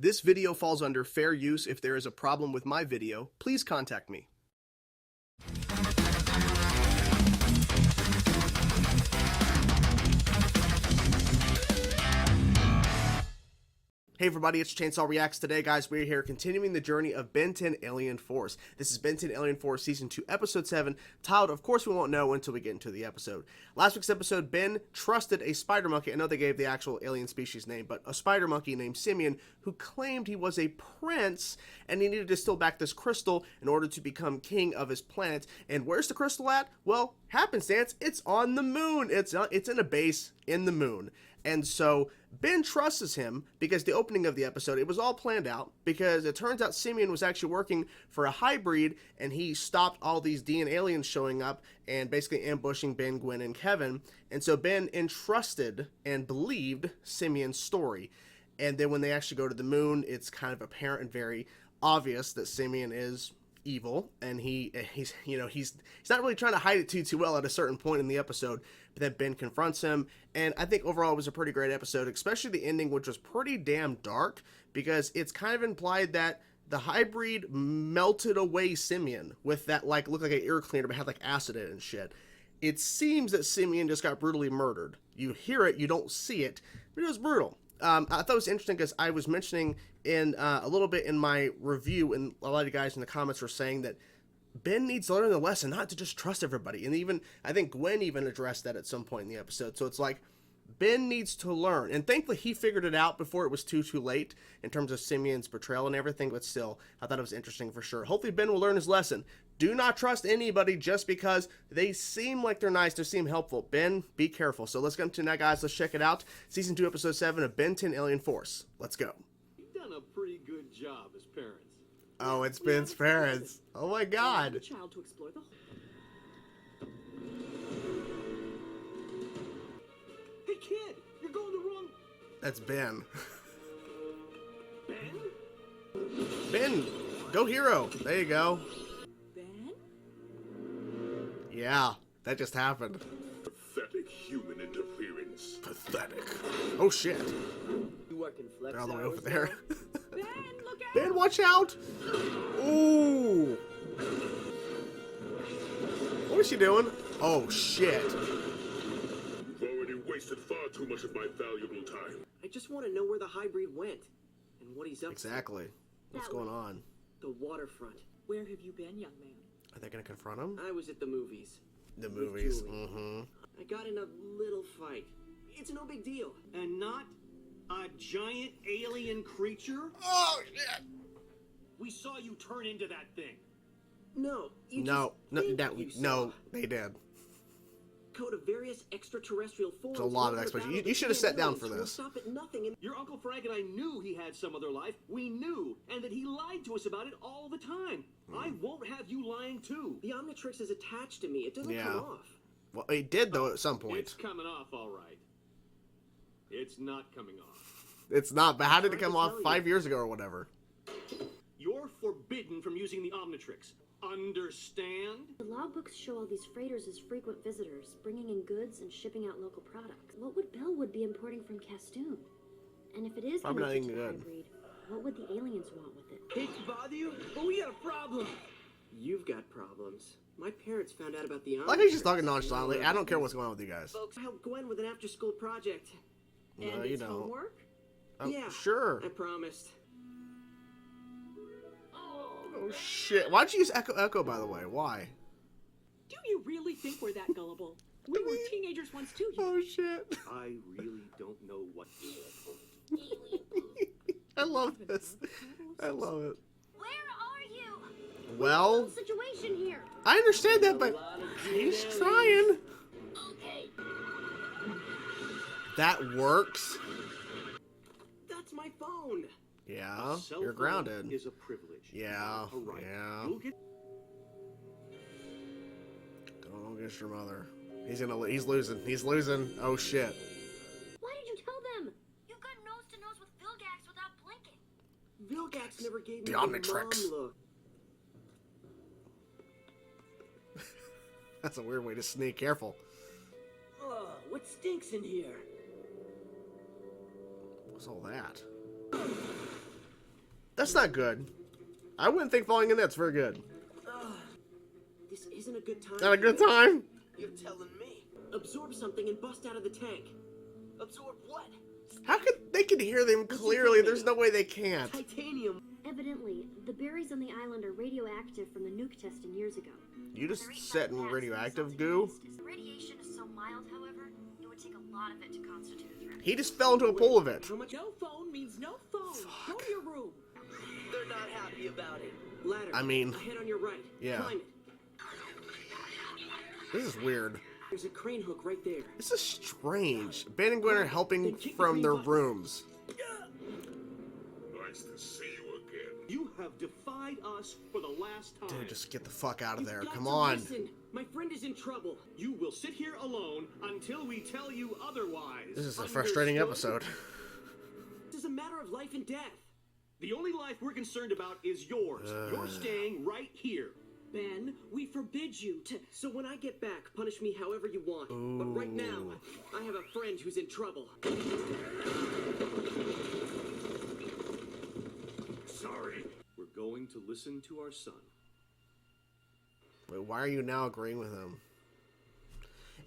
This video falls under fair use. If there is a problem with my video, please contact me. Hey everybody, it's Chainsaw Reacts. Today, guys, we're here continuing the journey of Ben 10 Alien Force. This is Ben 10 Alien Force Season 2, Episode 7, titled, Of Course We Won't Know Until We Get Into the Episode. Last week's episode, Ben trusted a spider monkey. I know they gave the actual alien species name, but a spider monkey named Simeon, who claimed he was a prince, and he needed to steal back this crystal in order to become king of his planet. And where's the crystal at? Well, happenstance, it's on the moon. It's in a base in the moon. And so Ben trusts him because the opening of the episode, it was all planned out, because it turns out Simeon was actually working for a hybrid, and he stopped all these DN aliens showing up and basically ambushing Ben, Gwen, and Kevin. And so Ben entrusted and believed Simeon's story. And then when they actually go to the moon, it's kind of apparent and very obvious that Simeon is evil, and he's not really trying to hide it too well at a certain point in the episode, but then Ben confronts him. And I think overall it was a pretty great episode, especially the ending, which was pretty damn dark, because it's kind of implied that the hybrid melted away Simeon with that, like, looked like an ear cleaner but had like acid in it and shit. It seems that Simeon just got brutally murdered. You hear it, you don't see it, but it was brutal. I thought it was interesting because I was mentioning in a little bit in my review, and a lot of you guys in the comments were saying that Ben needs to learn the lesson not to just trust everybody. And even, I think Gwen even addressed that at some point in the episode. So it's like, Ben needs to learn. And thankfully he figured it out before it was too late in terms of Simeon's betrayal and everything. But still, I thought it was interesting for sure. Hopefully Ben will learn his lesson. Do not trust anybody just because they seem like they're nice, they seem helpful. Ben, be careful. So let's get into that, guys. Let's check it out. Season 2, Episode 7 of Ben 10 Alien Force. Let's go. You've done a pretty good job as parents. Oh, it's Ben's parents. Oh my God. Child to explore the Hey kid, you're going the wrong... That's Ben. Ben? Ben, go hero. There you go. Ben? Yeah, that just happened. Pathetic human interference. Pathetic. Oh shit. You working flex They're all the way over hours there. now? Ben, look out! Ben, watch out! Ooh! What is she doing? Oh shit. You've already wasted far too much of my valuable time. I just want to know where the hybrid went and what he's up Exactly. What's going on? to. The waterfront. Where have you been, young man? Are they gonna confront him? I was at the movies. The with movies. Julie. Mm-hmm. I got in a little fight. It's no big deal. And not a giant alien creature? Oh shit! We saw you turn into that thing. No, you No, just think you saw. no, they did. Code of various extraterrestrial forms. It's a lot of learn explanation. about You should have sat down aliens for who will this. Stop at nothing and Your Uncle Frank and I knew he had some other life. We knew. And that he lied to us about it all the time. I won't have you lying too. the Omnitrix is attached to me. It doesn't Yeah. come off. Well, he did though at some point. It's coming off all right. It's not coming off. It's not. But how did it Hard to come off tell you. 5 years ago or whatever? You're forbidden from using the Omnitrix. Understand? The logbooks show all these freighters as frequent visitors, bringing in goods and shipping out local products. What would Bellwood be importing from Castoon? And if it is Probably not connected even to the good. hybrid, what would the aliens want with it? Hate to bother you, but we got a problem. You've got problems. My parents found out about the Omnitrix. Like he's just talking nonchalantly. I don't care what's going on with you guys. Folks, I helped Gwen with an after-school project. No, And you it's don't. homework? Oh, Yeah. sure. I promised. Oh shit! Why'd you use Echo? By the way, why? Do you really think we're that gullible? We were teenagers once too. Oh shit! I really don't know what to do. I love this. I love it. Where are you? Well, Situation here. I understand that, but he's trying. Okay. That works. That's my phone. Yeah, Cell you're phone grounded. Is a privilege. Yeah, not a right. yeah. You'll get Go against your mother. He's losing. He's losing. Oh shit. Why did you tell them? You got nose to nose with Vilgax without blinking. Vilgax never gave me The Omnitrix. mom look. That's a weird way to sneak. Careful. Ugh, what stinks in here? What's all that? That's not good. I wouldn't think falling in that's very good. This isn't a good time. Not a good time? You're telling me. Absorb something and bust out of the tank. Absorb what? How could they can hear them clearly? There's no way they can't. Titanium. Evidently, the berries on the island are radioactive from the nuke testing years ago. You just set in radioactive goo? The radiation is so mild, however, it would take a lot of it to constitute a threat. He just fell into a pool of it. How much? No phone means no phone. Go to your room. They're not happy about it. Ladder. I mean, Ahead on your right. yeah. Climb it. This is weird. There's a crane hook right there. This is strange. Ben and Gwen are helping from their rooms. Nice to see you again. You have defied us for the last time. Dude, just get the fuck out of You've there. got Come to on. Listen. My friend is in trouble. You will sit here alone until we tell you otherwise. This is a frustrating Understood? episode. This is a matter of life and death. The only life we're concerned about is yours. You're staying right here. Ben, we forbid you to. So when I get back, punish me however you want. But right now, I have a friend who's in trouble. Sorry. We're going to listen to our son. Wait, why are you now agreeing with him?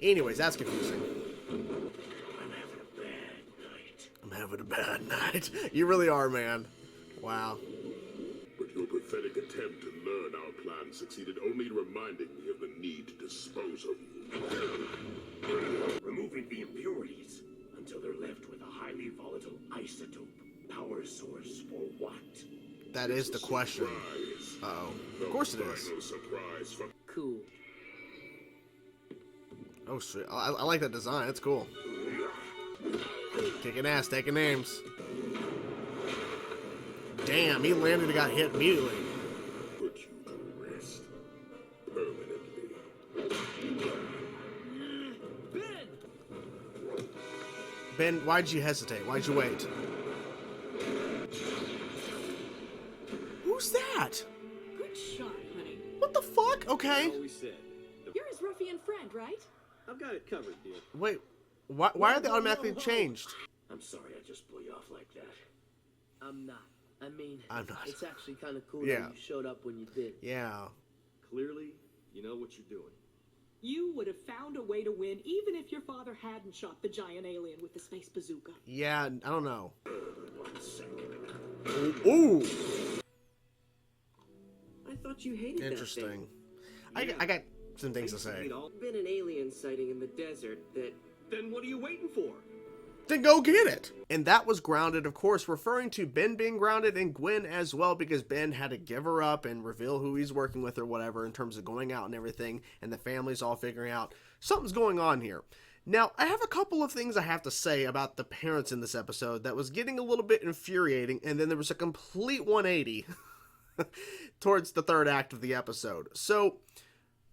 Anyways, that's confusing. I'm having a bad night. I'm having a bad night. You really are, man. Wow. But your pathetic attempt to learn our plan succeeded only in reminding me of the need to dispose of you. Removing the impurities until they're left with a highly volatile isotope. Power source for what? That is the question. Uh-oh. Of course it is. Final surprise from Cool. Oh, shit. I like that design. That's cool. Kicking ass, taking names. Damn, he landed and got hit immediately. put you to rest permanently. Ben, why'd you hesitate? Why'd you wait? Who's that? Good shot, honey. What the fuck? Okay. All we said. You're his ruffian friend, right? I've got it covered, dear. Wait, why are they automatically changed? I'm sorry I just blew you off like that. I'm not. I mean, I'm not. it's actually kind of cool Yeah. that you showed up when you did. Yeah. Clearly, you know what you're doing. You would have found a way to win even if your father hadn't shot the giant alien with the space bazooka. Yeah, I don't know. 1 second. Ooh, I thought you hated that interesting. thing. I got some things to say. Been an alien sighting in the desert that... Then what are you waiting for? Then go get it. And that was Grounded, of course, referring to Ben being grounded and Gwen as well, because Ben had to give her up and reveal who he's working with or whatever in terms of going out and everything, and the family's all figuring out something's going on here. Now, I have a couple of things I have to say about the parents in this episode that was getting a little bit infuriating, and then there was a complete 180 towards the third act of the episode. So,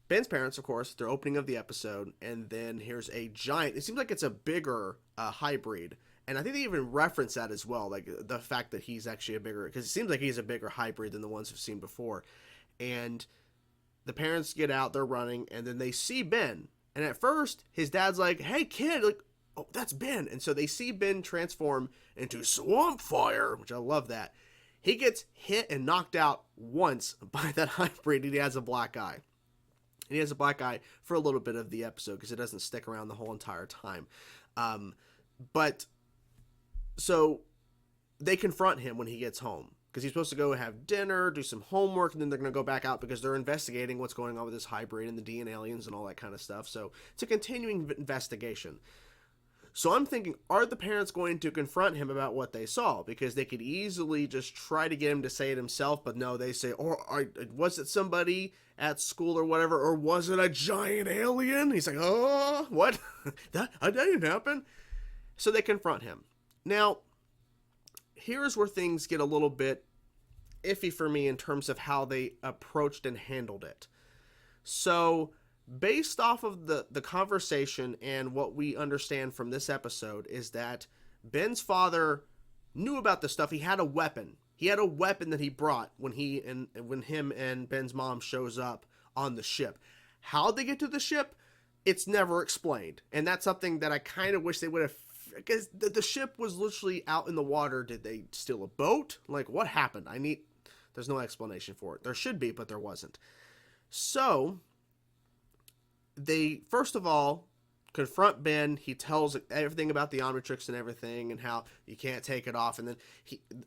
Ben's parents, of course, their opening of the episode, and then here's a giant, it seems like it's a bigger hybrid, and I think they even reference that as well, like the fact that he's actually a bigger, because it seems like he's a bigger hybrid than the ones we've seen before. And the parents get out, they're running, and then they see Ben, and at first, his dad's like, hey kid, like, oh, that's Ben. And so they see Ben transform into Swamp Fire, which I love that. He gets hit and knocked out once by that hybrid, and he has a black eye. And he has a black eye for a little bit of the episode because it doesn't stick around the whole entire time. But so they confront him when he gets home because he's supposed to go have dinner, do some homework, and then they're going to go back out because they're investigating what's going on with this hybrid and the DNA aliens and all that kind of stuff. So it's a continuing investigation. So I'm thinking, are the parents going to confront him about what they saw? Because they could easily just try to get him to say it himself, but no, they say, was it somebody at school or whatever, or was it a giant alien? He's like, oh, what? that didn't happen. So they confront him. Now, here's where things get a little bit iffy for me in terms of how they approached and handled it. So, based off of the conversation and what we understand from this episode is that Ben's father knew about this stuff. He had a weapon. He had a weapon that he brought when him and Ben's mom shows up on the ship. How they get to the ship, it's never explained. And that's something that I kind of wish they would have because the ship was literally out in the water. Did they steal a boat? Like, what happened? There's no explanation for it. There should be, but there wasn't. So, they, first of all, confront Ben. He tells everything about the Omnitrix and everything and how you can't take it off. And then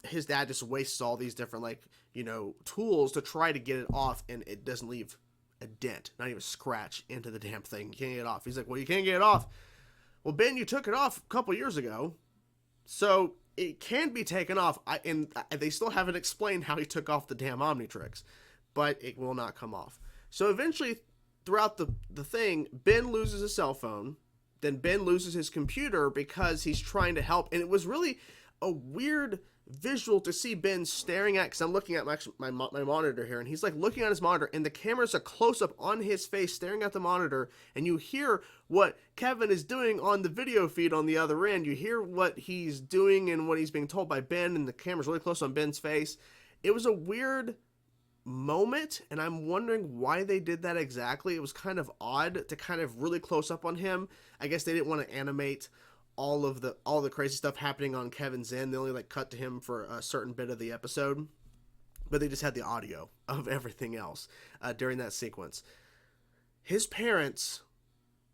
his dad just wastes all these different, like, you know, tools to try to get it off, and it doesn't leave a dent, not even a scratch into the damn thing. You can't get it off. He's like, well, you can't get it off. Well, Ben, you took it off a couple years ago, so it can be taken off. And they still haven't explained how he took off the damn Omnitrix, but it will not come off. So eventually, throughout the thing, Ben loses his cell phone. Then Ben loses his computer because he's trying to help. And it was really a weird visual to see Ben staring at, because I'm looking at my monitor here, and he's like looking at his monitor, and the camera's a close-up on his face staring at the monitor, and you hear what Kevin is doing on the video feed on the other end. You hear what he's doing and what he's being told by Ben, and the camera's really close on Ben's face. It was a weird moment, and I'm wondering why they did that exactly. It was kind of odd to kind of really close up on him. I guess they didn't want to animate all the crazy stuff happening on Kevin's end. They only like cut to him for a certain bit of the episode, but they just had the audio of everything else during that sequence. His parents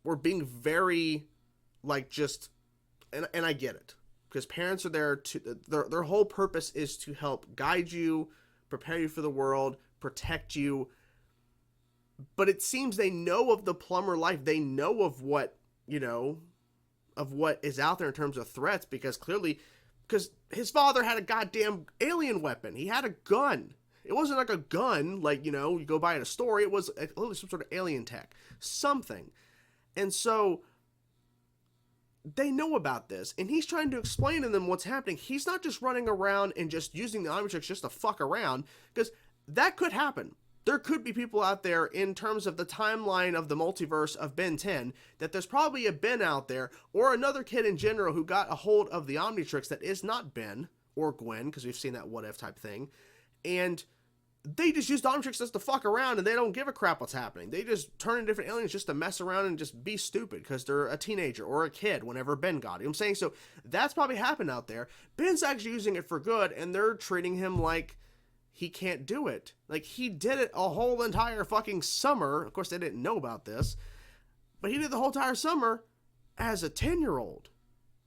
were being very like just, and I get it, because parents are there to, their whole purpose is to help guide you, prepare you for the world, protect you. But it seems they know of the plumber life. They know of what, you know, of what is out there in terms of threats, because his father had a goddamn alien weapon. He had a gun. It wasn't like a gun, like, you know, you go buy at a store. It was literally some sort of alien tech, something. And so they know about this, and he's trying to explain to them what's happening. He's not just running around and just using the Omnitrix just to fuck around, because that could happen. There could be people out there in terms of the timeline of the multiverse of Ben 10, that there's probably a Ben out there, or another kid in general who got a hold of the Omnitrix that is not Ben or Gwen, because we've seen that what if type thing, and they just use the Omnitrix just to fuck around, and they don't give a crap what's happening. They just turn into different aliens just to mess around and just be stupid because they're a teenager or a kid whenever Ben got it. You know what I'm saying? So that's probably happened out there. Ben's actually using it for good, and they're treating him like he can't do it. Like, he did it a whole entire fucking summer. Of course, they didn't know about this, but he did the whole entire summer as a 10-year-old,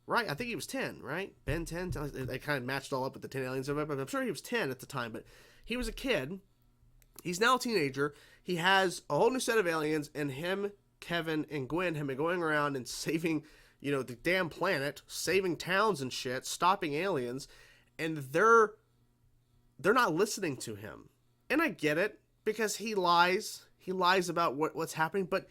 right? I think he was 10, right? Ben 10. They kind of matched all up with the 10 aliens, but I'm sure he was 10 at the time, but he was a kid. He's now a teenager. He has a whole new set of aliens, and him, Kevin, and Gwen have been going around and saving, you know, the damn planet, saving towns and shit, stopping aliens, and they're not listening to him. And I get it, because he lies about what's happening, but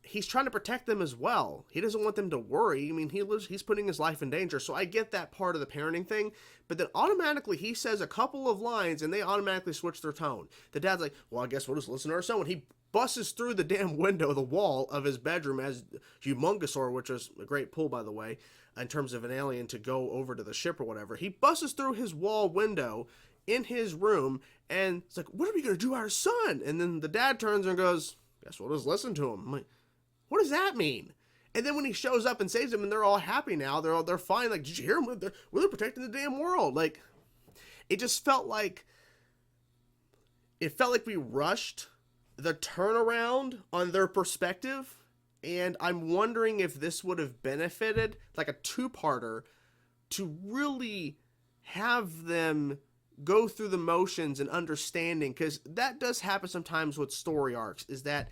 he's trying to protect them as well. He doesn't want them to worry. I mean, he's putting his life in danger, so I get that part of the parenting thing, but then automatically he says a couple of lines, and they automatically switch their tone. The dad's like, well, I guess we'll just listen to our son. When he busts through the damn window, the wall of his bedroom as Humongosaur, which is a great pull, by the way, in terms of an alien to go over to the ship or whatever. He busts through his wall window in his room, and it's like, what are we going to do with our son? And then the dad turns and goes, guess we'll just listen to him. I'm like, what does that mean? And then when he shows up and saves them, and they're all happy now, they're fine. Like, did you hear him? They're protecting the damn world. Like, it just felt like we rushed the turnaround on their perspective. And I'm wondering if this would have benefited, like a two-parter, to really have them go through the motions and understanding, because that does happen sometimes with story arcs, is that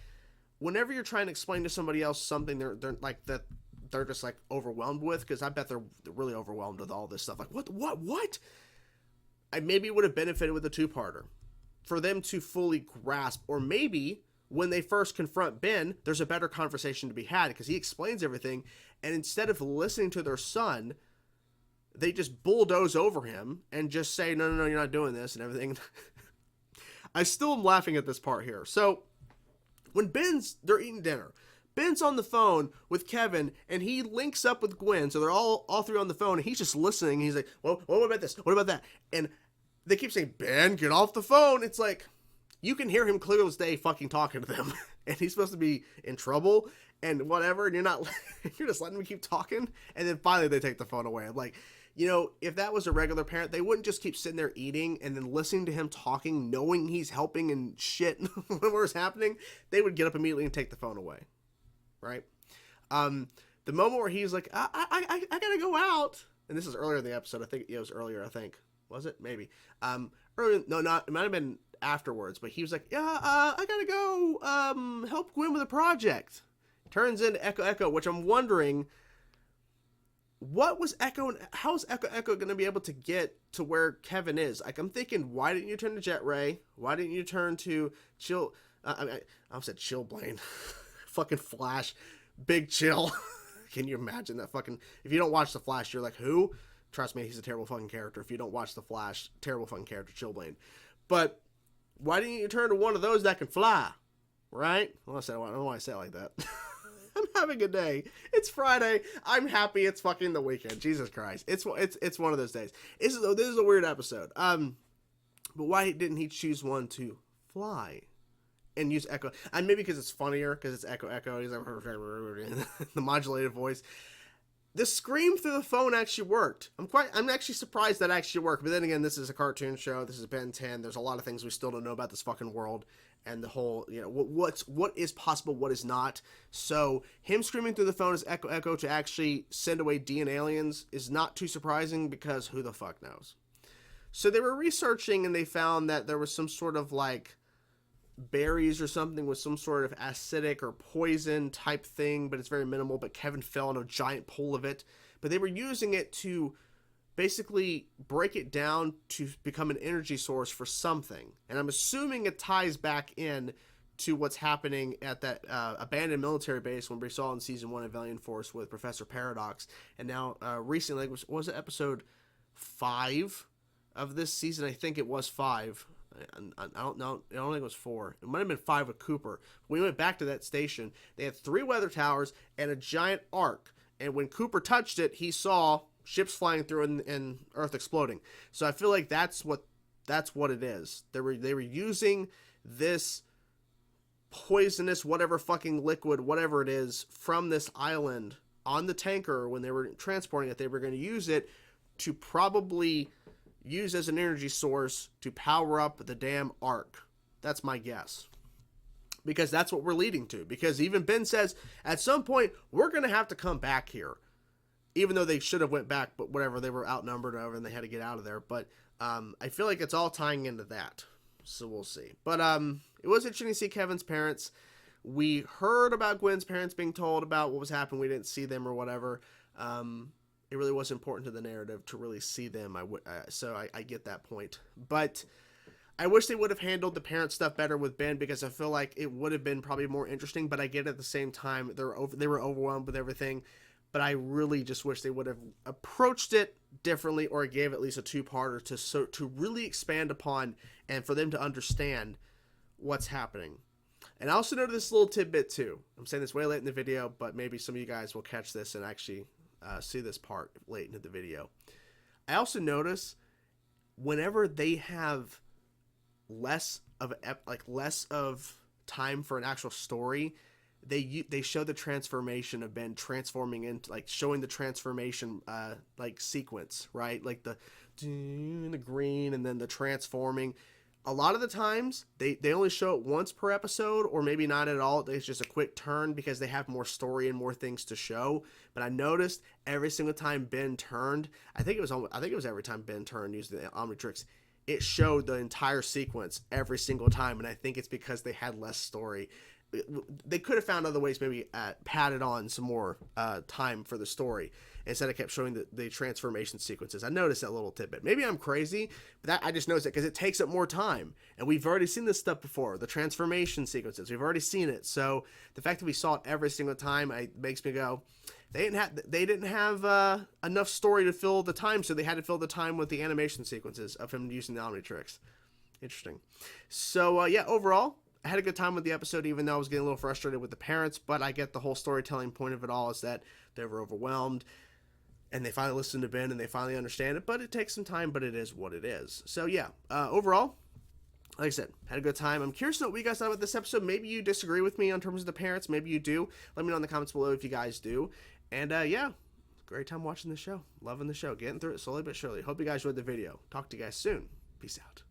whenever you're trying to explain to somebody else something they're like that they're just like overwhelmed with, because I bet they're really overwhelmed with all this stuff. Like, what? Maybe it would have benefited with a two-parter for them to fully grasp, or maybe when they first confront Ben, there's a better conversation to be had, because he explains everything, and instead of listening to their son, they just bulldoze over him and just say, no, you're not doing this and everything. I still am laughing at this part here. So when they're eating dinner, Ben's on the phone with Kevin, and he links up with Gwen, so they're all three on the phone, and he's just listening. He's like, well, what about this? What about that? And they keep saying, Ben, get off the phone. It's like, you can hear him clearly as day fucking talking to them, and he's supposed to be in trouble, and whatever, and you're not, you're just letting me keep talking. And then finally they take the phone away. I'm like, you know, if that was a regular parent, they wouldn't just keep sitting there eating and then listening to him talking, knowing he's helping and shit, whatever's happening. They would get up immediately and take the phone away, right? The moment where he's like, I gotta go out, and this is earlier in the episode. I think it was earlier. I think was it maybe earlier? No, not it might have been afterwards. But he was like, yeah, I gotta go help Gwen with a project. Turns into Echo, which I'm wondering. What was Echo, and how is Echo going to be able to get to where Kevin is? Like, I'm thinking, why didn't you turn to Jet Ray? Why didn't you turn to Chill? I said Chill Blaine. Fucking Flash. Big Chill. Can you imagine that fucking... If you don't watch The Flash, you're like, who? Trust me, he's a terrible fucking character. If you don't watch The Flash, terrible fucking character, Chill Blaine. But why didn't you turn to one of those that can fly? Right? Well, I don't know why I say it like that. I'm having a day. It's Friday. I'm happy. It's fucking the weekend. Jesus Christ. It's one of those days. This is a weird episode. But why didn't he choose one to fly and use Echo? And maybe because it's funnier, because it's Echo. He's like the modulated voice. The scream through the phone actually worked. I'm actually surprised that actually worked. But then again, this is a cartoon show. This is Ben 10. There's a lot of things we still don't know about this fucking world. And the whole, you know, what is possible, what is not. So him screaming through the phone as Echo to actually send away D and aliens is not too surprising, because who the fuck knows? So they were researching and they found that there was some sort of like berries or something with some sort of acidic or poison type thing, but it's very minimal. But Kevin fell in a giant pool of it. But they were using it to basically break it down to become an energy source for something. And I'm assuming it ties back in to what's happening at that abandoned military base when we saw in season 1 of Alien Force with Professor Paradox. And now recently, was it episode 5 of this season? I think it was 5. I don't know. I don't think it was 4. It might have been 5 with Cooper. When we went back to that station, they had 3 weather towers and a giant arc. And when Cooper touched it, he saw ships flying through and Earth exploding. So I feel like that's what it is. They were using this poisonous whatever fucking liquid, whatever it is, from this island on the tanker. When they were transporting it, they were going to use it to probably use as an energy source to power up the damn arc. That's my guess. Because that's what we're leading to. Because even Ben says, at some point, we're going to have to come back here. Even though they should have went back, but whatever, they were outnumbered over and they had to get out of there. But I feel like it's all tying into that. So we'll see. But it was interesting to see Kevin's parents. We heard about Gwen's parents being told about what was happening. We didn't see them or whatever. It really was important to the narrative to really see them. So I get that point. But I wish they would have handled the parent stuff better with Ben, because I feel like it would have been probably more interesting. But I get at the same time, they were overwhelmed with everything. But I really just wish they would have approached it differently, or gave at least a 2-parter to really expand upon and for them to understand what's happening. And I also noted this little tidbit too. I'm saying this way late in the video, but maybe some of you guys will catch this and actually see this part late into the video. I also notice whenever they have less of time for an actual story, they show the transformation of Ben transforming into, like, showing the transformation like sequence, right? Like the green and then the transforming. A lot of the times they only show it once per episode, or maybe not at all. It's just a quick turn because they have more story and more things to show. But I noticed every single time Ben turned, I think it was every time Ben turned using the Omnitrix, it showed the entire sequence every single time. And I think it's because they had less story. They could have found other ways, maybe padded on some more time for the story, instead of kept showing the transformation sequences. I noticed that little tidbit. Maybe I'm crazy, but I just noticed it because it takes up more time. And we've already seen this stuff before, the transformation sequences. We've already seen it. So the fact that we saw it every single time makes me go, they didn't have enough story to fill the time, so they had to fill the time with the animation sequences of him using the Omnitrix. Interesting. So yeah, overall, I had a good time with the episode, even though I was getting a little frustrated with the parents. But I get the whole storytelling point of it all is that they were overwhelmed and they finally listened to Ben and they finally understand it. But it takes some time, but it is what it is. So yeah, overall, like I said, had a good time. I'm curious to know what you guys thought about this episode. Maybe you disagree with me in terms of the parents. Maybe you do. Let me know in the comments below if you guys do. And yeah, great time watching the show. Loving the show. Getting through it slowly but surely. Hope you guys enjoyed the video. Talk to you guys soon. Peace out.